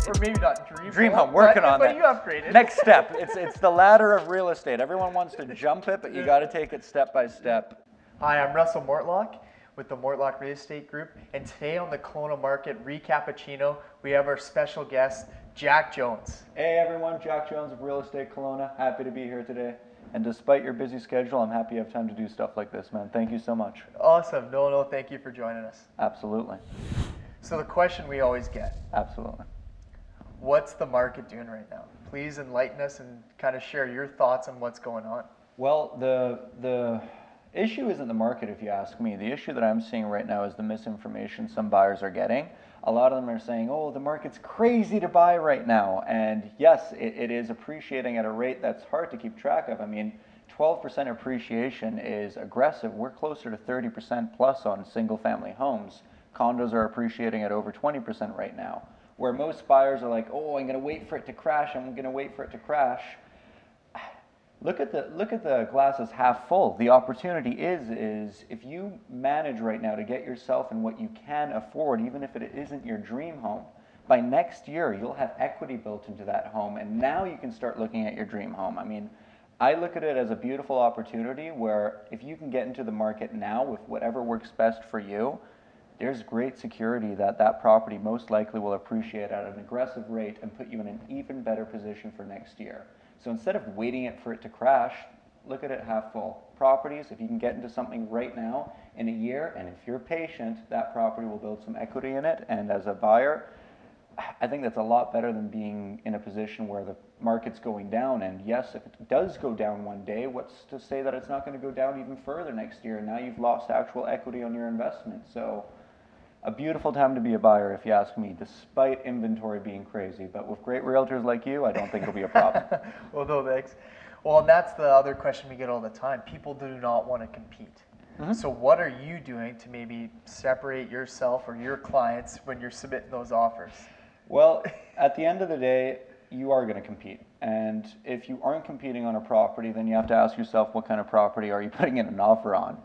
Or maybe not dream home, working on that. But you upgraded. Next step, it's the ladder of real estate. Everyone wants to jump it, but you got to take it step by step. Hi, I'm Russell Mortlock with the Mortlock Real Estate Group, and today on the Kelowna Market Recappuccino, we have our special guest, Jack Jones. Hey everyone, Jack Jones of Real Estate Kelowna. Happy to be here today. And despite your busy schedule, I'm happy you have time to do stuff like this, man. Thank you so much. Awesome. No, thank you for joining us. Absolutely. So the question we always get. Absolutely. What's the market doing right now? Please enlighten us and kind of share your thoughts on what's going on. Well, the issue isn't the market, if you ask me. The issue that I'm seeing right now is the misinformation some buyers are getting. A lot of them are saying, oh, the market's crazy to buy right now. And yes, it is appreciating at a rate that's hard to keep track of. I mean, 12% appreciation is aggressive. We're closer to 30% plus on single family homes. Condos are appreciating at over 20% right now. Where most buyers are like, oh, I'm going to wait for it to crash. I'm going to wait for it to crash. Look at the glass as half full. The opportunity is if you manage right now to get yourself in what you can afford, even if it isn't your dream home, by next year you'll have equity built into that home, and now you can start looking at your dream home. I mean, I look at it as a beautiful opportunity where if you can get into the market now with whatever works best for you, there's great security that that property most likely will appreciate at an aggressive rate and put you in an even better position for next year. So instead of waiting for it to crash, look at it half full. Properties, if you can get into something right now in a year, and if you're patient, that property will build some equity in it. And as a buyer, I think that's a lot better than being in a position where the market's going down. And yes, if it does go down one day, what's to say that it's not going to go down even further next year? Now you've lost actual equity on your investment. So a beautiful time to be a buyer, if you ask me, despite inventory being crazy. But with great realtors like you, I don't think it'll be a problem. Well, no, thanks. Well, and that's the other question we get all the time. People do not want to compete. Mm-hmm. So what are you doing to maybe separate yourself or your clients when you're submitting those offers? Well, at the end of the day, you are going to compete. And if you aren't competing on a property, then you have to ask yourself, what kind of property are you putting in an offer on?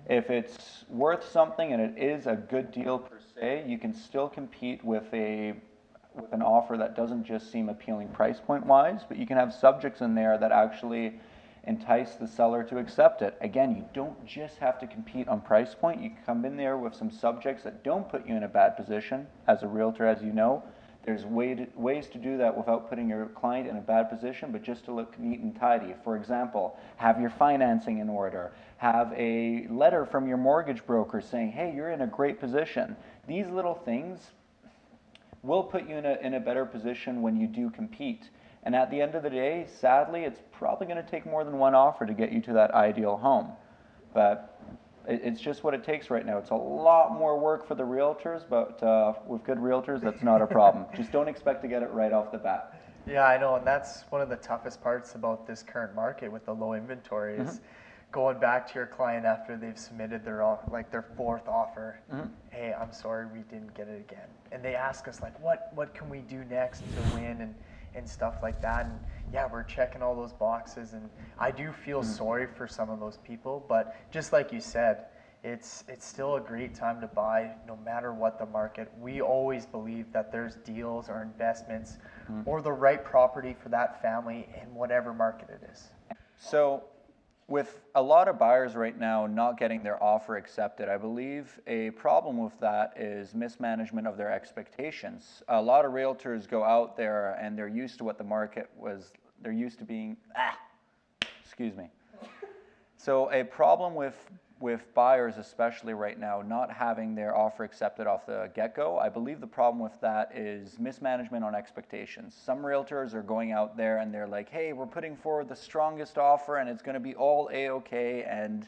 If it's worth something and it is a good deal per se, you can still compete with an offer that doesn't just seem appealing price point wise, but you can have subjects in there that actually entice the seller to accept it. Again, you don't just have to compete on price point. You can come in there with some subjects that don't put you in a bad position. As a realtor, as you know, there's ways to do that without putting your client in a bad position, but just to look neat and tidy. For example, have your financing in order. Have a letter from your mortgage broker saying, hey, you're in a great position. These little things will put you in a better position when you do compete. And at the end of the day, sadly, it's probably going to take more than one offer to get you to that ideal home. But it's just what it takes right now. It's a lot more work for the realtors, but with good realtors, that's not a problem. Just don't expect to get it right off the bat. Yeah, I know, and that's one of the toughest parts about this current market with the low inventory is going back to your client after they've submitted their fourth offer. Hey, I'm sorry we didn't get it again. And they ask us like, what can we do next to win and stuff like that. And yeah, we're checking all those boxes, and I do feel sorry for some of those people, but just like you said, it's still a great time to buy no matter what the market. We always believe that there's deals or investments or the right property for that family in whatever market it is. So with a lot of buyers right now not getting their offer accepted, I believe a problem with that is mismanagement of their expectations. A lot of realtors go out there and they're used to what the market was, they're used to being, excuse me. So a problem with buyers, especially right now, not having their offer accepted off the get-go, I believe the problem with that is mismanagement on expectations. Some realtors are going out there and they're like, hey, we're putting forward the strongest offer and it's going to be all A-okay, and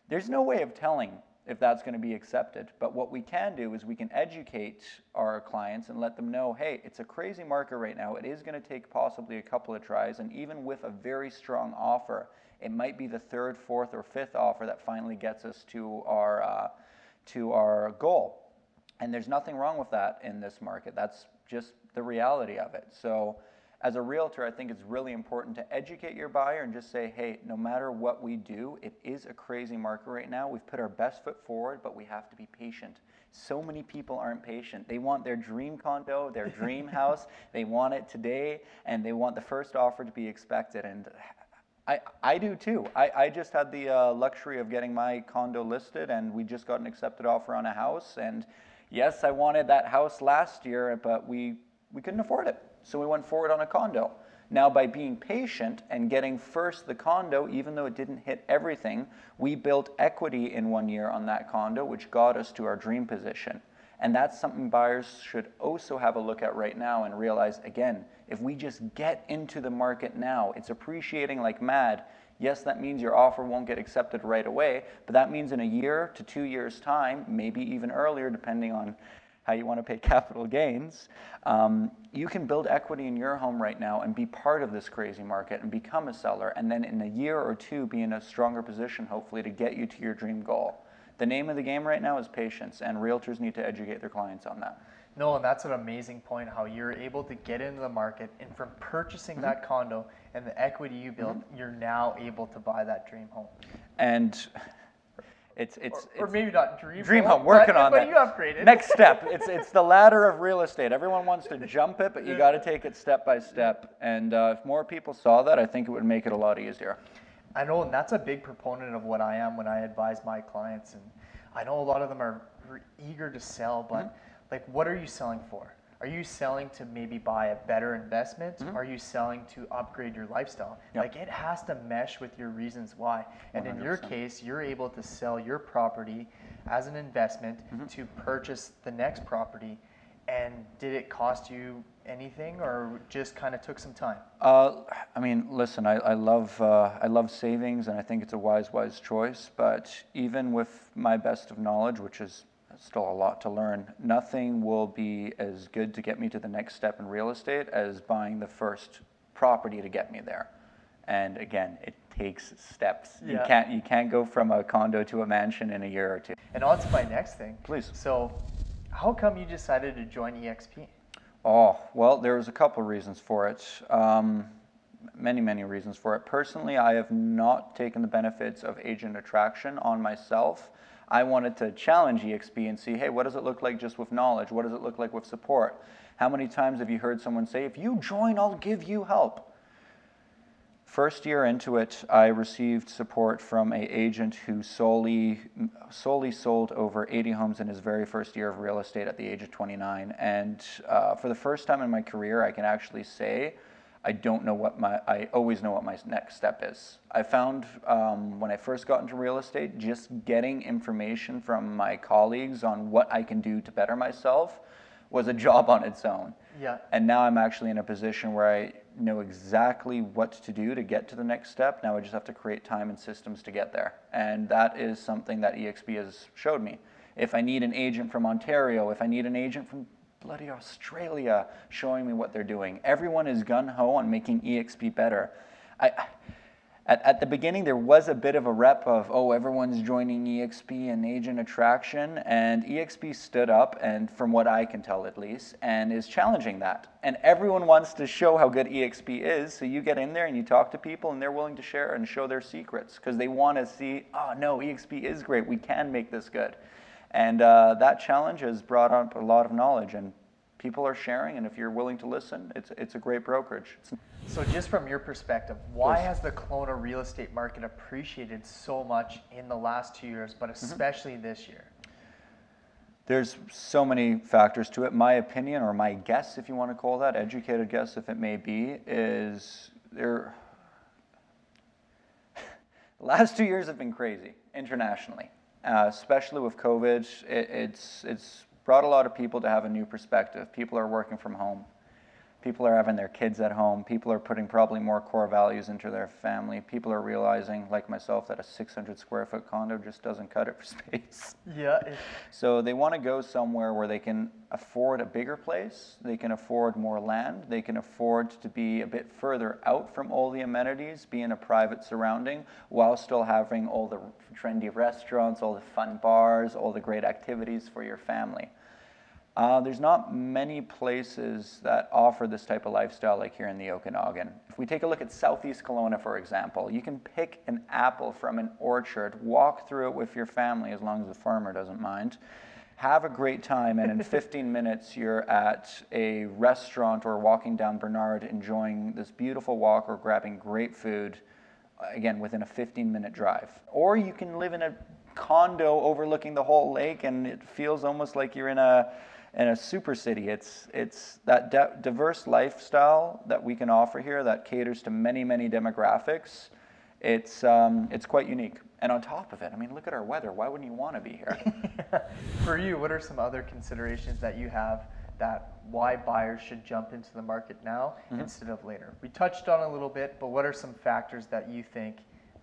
there's no way of telling if that's going to be accepted. But what we can do is we can educate our clients and let them know, hey, it's a crazy market right now. It is going to take possibly a couple of tries, and even with a very strong offer, it might be the third, fourth, or fifth offer that finally gets us to our goal. And there's nothing wrong with that in this market. That's just the reality of it. So as a realtor, I think it's really important to educate your buyer and just say, hey, no matter what we do, it is a crazy market right now. We've put our best foot forward, but we have to be patient. So many people aren't patient. They want their dream condo, their dream house. They want it today, and they want the first offer to be expected. And I do too. I just had the luxury of getting my condo listed, and we just got an accepted offer on a house. And yes, I wanted that house last year, but we couldn't afford it. So we went forward on a condo. Now, by being patient and getting first the condo, even though it didn't hit everything, we built equity in 1 year on that condo, which got us to our dream position. And that's something buyers should also have a look at right now and realize, again, if we just get into the market now, it's appreciating like mad. Yes, that means your offer won't get accepted right away, but that means in a year to 2 years' time, maybe even earlier, depending on how you want to pay capital gains, you can build equity in your home right now and be part of this crazy market and become a seller, and then in a year or two be in a stronger position, hopefully, to get you to your dream goal. The name of the game right now is patience, and realtors need to educate their clients on that. No, and that's an amazing point, how you're able to get into the market, and from purchasing that condo and the equity you built, you're now able to buy that dream home. And or maybe not dream home, working on that. But you upgraded. Next step. It's the ladder of real estate. Everyone wants to jump it, but you got to take it step by step. And if more people saw that, I think it would make it a lot easier. I know, and that's a big proponent of what I am when I advise my clients. And I know a lot of them are eager to sell, but like, what are you selling for? Are you selling to maybe buy a better investment? Are you selling to upgrade your lifestyle? Yep. Like, it has to mesh with your reasons why. And 100%. in your case, you're able to sell your property as an investment to purchase the next property. And did it cost you anything, or just kind of took some time? I mean, listen, I love savings, and I think it's a wise choice. But even with my best of knowledge, which is still a lot to learn, nothing will be as good to get me to the next step in real estate as buying the first property to get me there. And again, it takes steps. Yeah. You can't go from a condo to a mansion in a year or two. And on to my next thing. Please. So, how come you decided to join EXP? Oh, well, there was a couple reasons for it. Many reasons for it. Personally, I have not taken the benefits of agent attraction on myself. I wanted to challenge EXP and see, hey, what does it look like just with knowledge? What does it look like with support? How many times have you heard someone say, if you join, I'll give you help? First year into it, I received support from an agent who solely sold over 80 homes in his very first year of real estate at the age of 29. And for the first time in my career, I can actually say I always know what my next step is. I found when I first got into real estate, just getting information from my colleagues on what I can do to better myself was a job on its own. Yeah. And now I'm actually in a position where I know exactly what to do to get to the next step. Now I just have to create time and systems to get there. And that is something that EXP has showed me. If I need an agent from Ontario, if I need an agent from bloody Australia showing me what they're doing. Everyone is gung-ho on making EXP better. At the beginning, there was a bit of a rep of, oh, everyone's joining EXP and agent attraction, and EXP stood up, and from what I can tell at least, and is challenging that. And everyone wants to show how good EXP is, so you get in there and you talk to people, and they're willing to share and show their secrets, because they want to see, oh, no, EXP is great, we can make this good. And that challenge has brought up a lot of knowledge, and people are sharing, and if you're willing to listen, it's a great brokerage. So just from your perspective, why has the Kelowna real estate market appreciated so much in the last 2 years, but especially this year? There's so many factors to it. My opinion, or my guess, if you want to call that, educated guess if it may be, is the last 2 years have been crazy internationally. Especially with COVID, it's brought a lot of people to have a new perspective. People are working from home. People are having their kids at home. People are putting probably more core values into their family. People are realizing, like myself, that a 600 square foot condo just doesn't cut it for space. Yeah. So they want to go somewhere where they can afford a bigger place, they can afford more land, they can afford to be a bit further out from all the amenities, be in a private surrounding, while still having all the trendy restaurants, all the fun bars, all the great activities for your family. There's not many places that offer this type of lifestyle like here in the Okanagan. If we take a look at Southeast Kelowna, for example, you can pick an apple from an orchard, walk through it with your family as long as the farmer doesn't mind, have a great time, and in 15 minutes you're at a restaurant or walking down Bernard enjoying this beautiful walk or grabbing great food, again, within a 15-minute drive. Or you can live in a condo overlooking the whole lake and it feels almost like you're in a super city. It's that diverse lifestyle that we can offer here that caters to many, many demographics. It's quite unique. And on top of it, I mean, look at our weather. Why wouldn't you want to be here? For you, what are some other considerations that you have that why buyers should jump into the market now instead of later? We touched on a little bit, but what are some factors that you think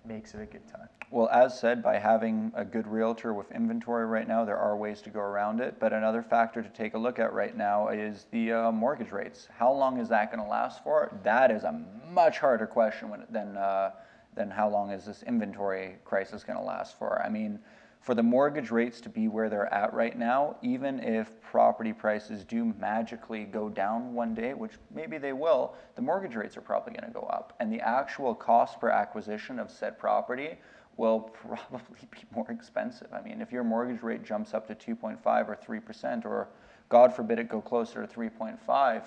makes it a good time? Well, as said, by having a good realtor with inventory right now, there are ways to go around it. But another factor to take a look at right now is the mortgage rates. How long is that going to last for? That is a much harder question than how long is this inventory crisis going to last for. I mean, for the mortgage rates to be where they're at right now, even if property prices do magically go down one day, which maybe they will, the mortgage rates are probably going to go up. And the actual cost per acquisition of said property will probably be more expensive. I mean, if your mortgage rate jumps up to 2.5 or 3%, or God forbid it go closer to 3.5,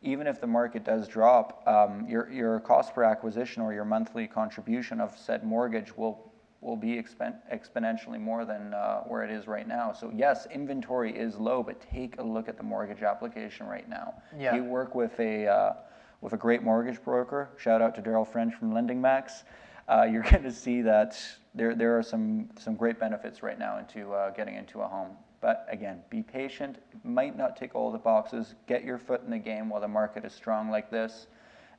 even if the market does drop, your cost per acquisition or your monthly contribution of said mortgage will be exponentially more than where it is right now. So yes, inventory is low, but take a look at the mortgage application right now. Yeah. You work with a great mortgage broker. Shout out to Daryl French from Lending Max. You're going to see that there are some great benefits right now into getting into a home. But again, be patient. It might not tick all the boxes. Get your foot in the game while the market is strong like this.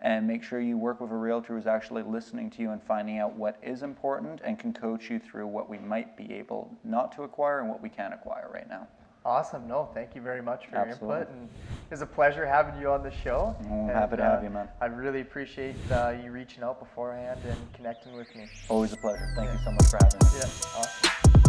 And make sure you work with a realtor who's actually listening to you and finding out what is important and can coach you through what we might be able not to acquire and what we can acquire right now. Awesome. No, thank you very much for Absolutely. your input. And it was a pleasure having you on the show. I'm happy to have you, man. I really appreciate you reaching out beforehand and connecting with me. Always a pleasure. Thank you so much for having me. Yeah, awesome.